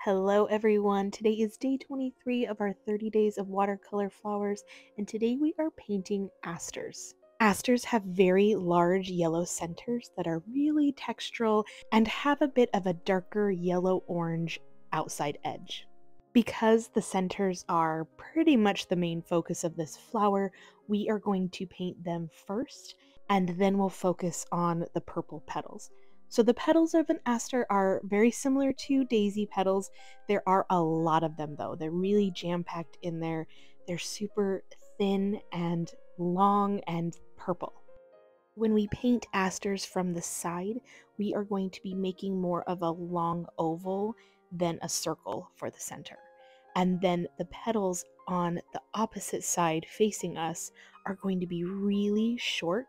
Hello everyone, today is day 23 of our 30 days of watercolor flowers, and today we are painting asters. Asters have very large yellow centers that are really textural and have a bit of a darker yellow-orange outside edge. Because the centers are pretty much the main focus of this flower, we are going to paint them first, and then we'll focus on the purple petals. So the petals of an aster are very similar to daisy petals. There are a lot of them though. They're really jam-packed in there. They're super thin and long and purple. When we paint asters from the side, we are going to be making more of a long oval than a circle for the center. And then the petals on the opposite side facing us are going to be really short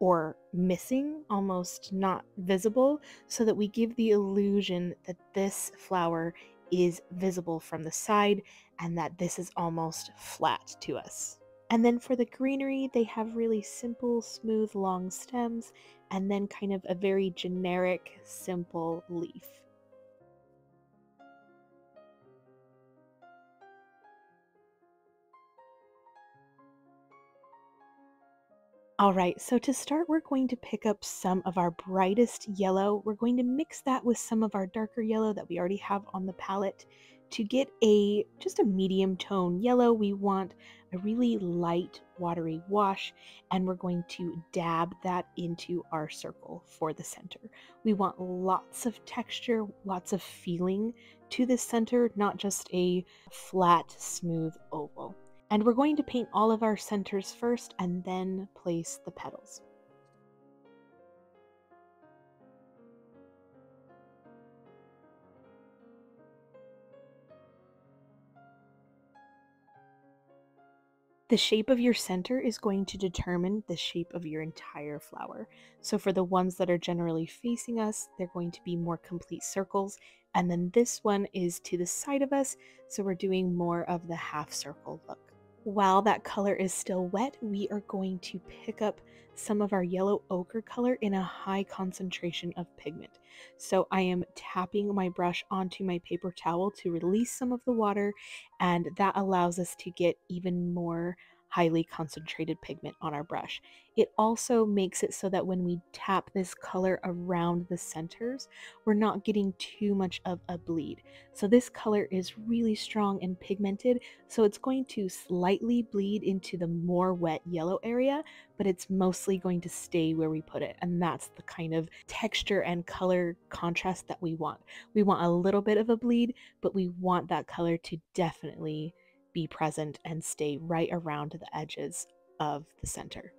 or missing, almost not visible, so that we give the illusion that this flower is visible from the side and that this is almost flat to us. And then for the greenery, they have really simple, smooth, long stems, and then kind of a very generic, simple leaf. Alright, so to start, we're going to pick up some of our brightest yellow. We're going to mix that with some of our darker yellow that we already have on the palette. To get just a medium tone yellow, we want a really light, watery wash, and we're going to dab that into our circle for the center. We want lots of texture, lots of feeling to the center, not just a flat, smooth oval. And we're going to paint all of our centers first and then place the petals. The shape of your center is going to determine the shape of your entire flower. So for the ones that are generally facing us, they're going to be more complete circles. And then this one is to the side of us, so we're doing more of the half circle look. While that color is still wet, we are going to pick up some of our yellow ochre color in a high concentration of pigment. So I am tapping my brush onto my paper towel to release some of the water, and that allows us to get even more highly concentrated pigment on our brush. It also makes it so that when we tap this color around the centers, we're not getting too much of a bleed. So this color is really strong and pigmented, so it's going to slightly bleed into the more wet yellow area, but it's mostly going to stay where we put it. And that's the kind of texture and color contrast that we want. We want a little bit of a bleed, but we want that color to definitely be present and stay right around the edges of the center.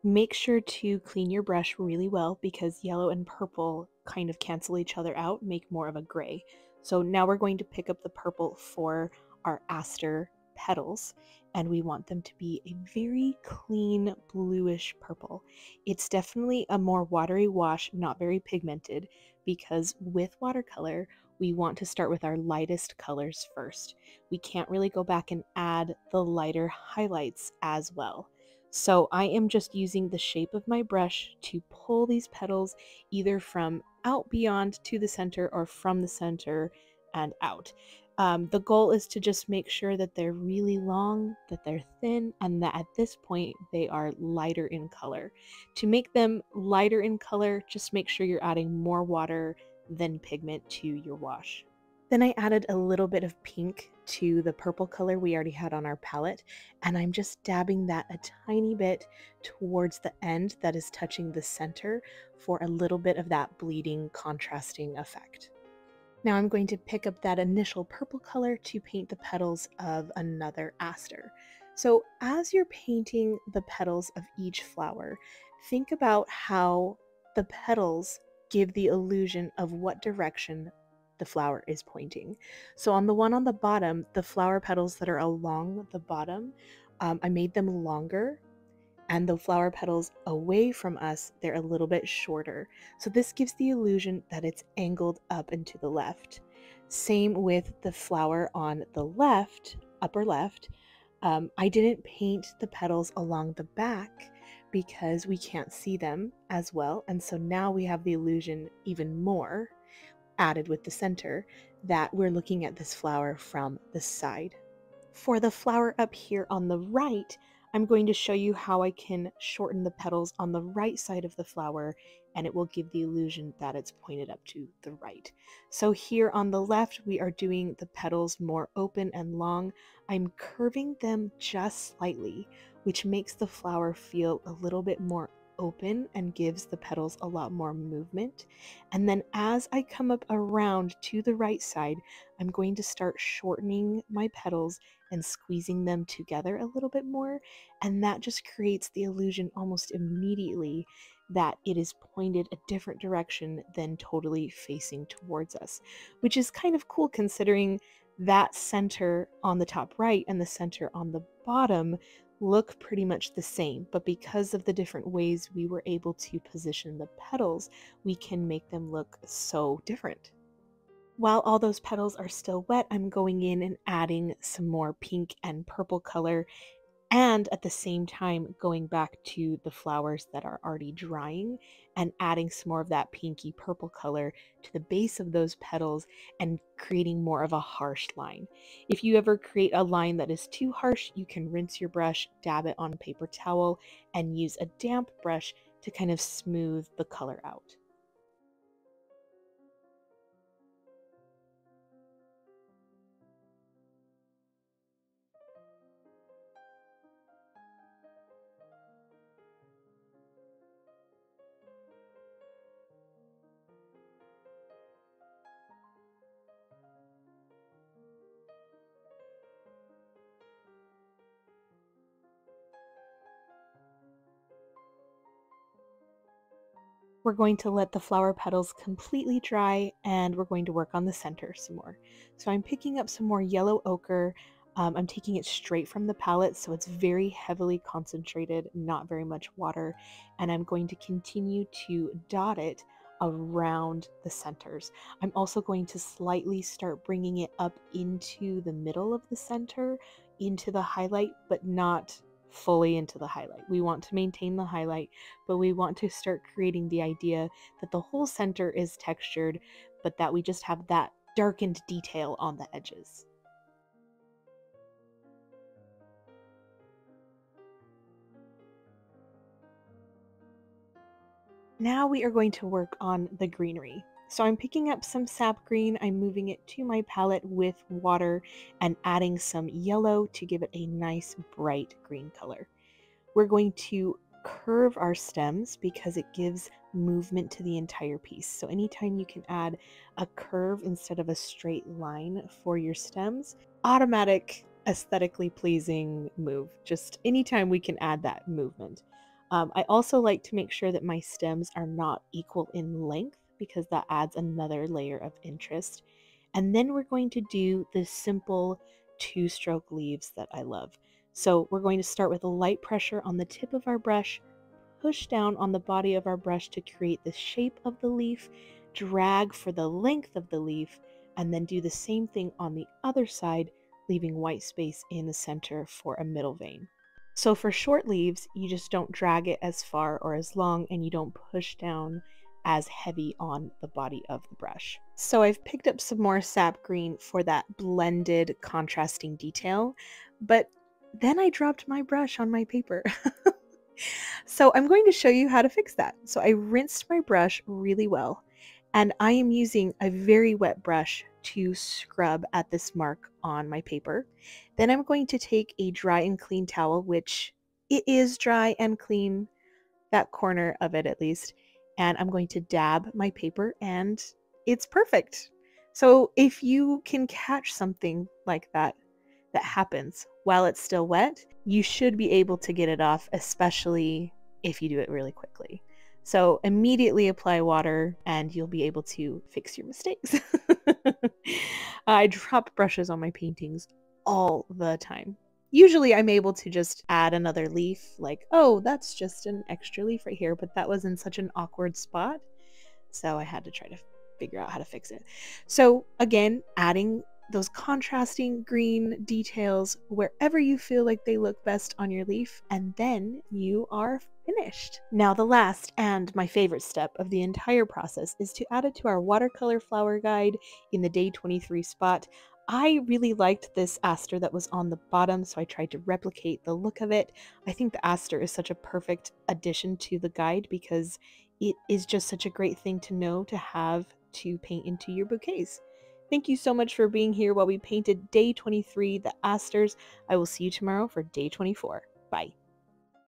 Make sure to clean your brush really well because yellow and purple kind of cancel each other out, make more of a gray. So now we're going to pick up the purple for our aster petals, and we want them to be a very clean bluish purple. It's definitely a more watery wash, not very pigmented, because with watercolor, we want to start with our lightest colors first. We can't really go back and add the lighter highlights as well. So I am just using the shape of my brush to pull these petals either from out beyond to the center or from the center and out. The goal is to just make sure that they're really long, that they're thin, and that at this point they are lighter in color. To make them lighter in color, just make sure you're adding more water than pigment to your wash. Then I added a little bit of pink to the purple color we already had on our palette, and I'm just dabbing that a tiny bit towards the end that is touching the center for a little bit of that bleeding contrasting effect. Now I'm going to pick up that initial purple color to paint the petals of another aster. So as you're painting the petals of each flower, think about how the petals give the illusion of what direction the flower is pointing. So on the one on the bottom, the flower petals that are along the bottom, I made them longer, and the flower petals away from us, they're a little bit shorter. So this gives the illusion that it's angled up and to the left. Same with the flower on the left, upper left. I didn't paint the petals along the back because we can't see them as well, and so now we have the illusion even more added with the center that we're looking at this flower from the side. For the flower up here on the right, I'm going to show you how I can shorten the petals on the right side of the flower, and it will give the illusion that it's pointed up to the right. So here on the left, we are doing the petals more open and long. I'm curving them just slightly, which makes the flower feel a little bit more open and gives the petals a lot more movement. And then as I come up around to the right side, I'm going to start shortening my petals and squeezing them together a little bit more, and that just creates the illusion almost immediately that it is pointed a different direction than totally facing towards us, which is kind of cool considering that center on the top right and the center on the bottom look pretty much the same, but because of the different ways we were able to position the petals, we can make them look so different. While all those petals are still wet, I'm going in and adding some more pink and purple color, and at the same time going back to the flowers that are already drying and adding some more of that pinky purple color to the base of those petals and creating more of a harsh line. If you ever create a line that is too harsh, you can rinse your brush, dab it on a paper towel, and use a damp brush to kind of smooth the color out. We're going to let the flower petals completely dry, and we're going to work on the center some more. So I'm picking up some more yellow ochre. I'm taking it straight from the palette, so it's very heavily concentrated, not very much water, and I'm going to continue to dot it around the centers. I'm also going to slightly start bringing it up into the middle of the center, into the highlight, but not fully into the highlight. We want to maintain the highlight, but we want to start creating the idea that the whole center is textured, but that we just have that darkened detail on the edges. Now we are going to work on the greenery. So I'm picking up some sap green, I'm moving it to my palette with water and adding some yellow to give it a nice bright green color. We're going to curve our stems because it gives movement to the entire piece. So anytime you can add a curve instead of a straight line for your stems, automatic, aesthetically pleasing move. Just anytime we can add that movement. I also like to make sure that my stems are not equal in length because that adds another layer of interest. And then we're going to do the simple two-stroke leaves that I love. So we're going to start with a light pressure on the tip of our brush, push down on the body of our brush to create the shape of the leaf, drag for the length of the leaf, and then do the same thing on the other side, leaving white space in the center for a middle vein. So for short leaves, you just don't drag it as far or as long, and you don't push down as heavy on the body of the brush. So I've picked up some more sap green for that blended contrasting detail, but then I dropped my brush on my paper. So I'm going to show you how to fix that. So I rinsed my brush really well, and I am using a very wet brush to scrub at this mark on my paper. Then I'm going to take a dry and clean towel, which it is dry and clean, that corner of it at least, and I'm going to dab my paper, and it's perfect. So if you can catch something like that that happens while it's still wet, you should be able to get it off, especially if you do it really quickly. So immediately apply water and you'll be able to fix your mistakes. I drop brushes on my paintings all the time. Usually I'm able to just add another leaf, like, oh, that's just an extra leaf right here, but that was in such an awkward spot. So I had to try to figure out how to fix it. So again, adding those contrasting green details wherever you feel like they look best on your leaf, and then you are finished. Now the last and my favorite step of the entire process is to add it to our watercolor flower guide in the day 23 spot. I really liked this aster that was on the bottom, so I tried to replicate the look of it. I think the aster is such a perfect addition to the guide because it is just such a great thing to know to have to paint into your bouquets. Thank you so much for being here while we painted day 23, the asters. I will see you tomorrow for day 24. Bye.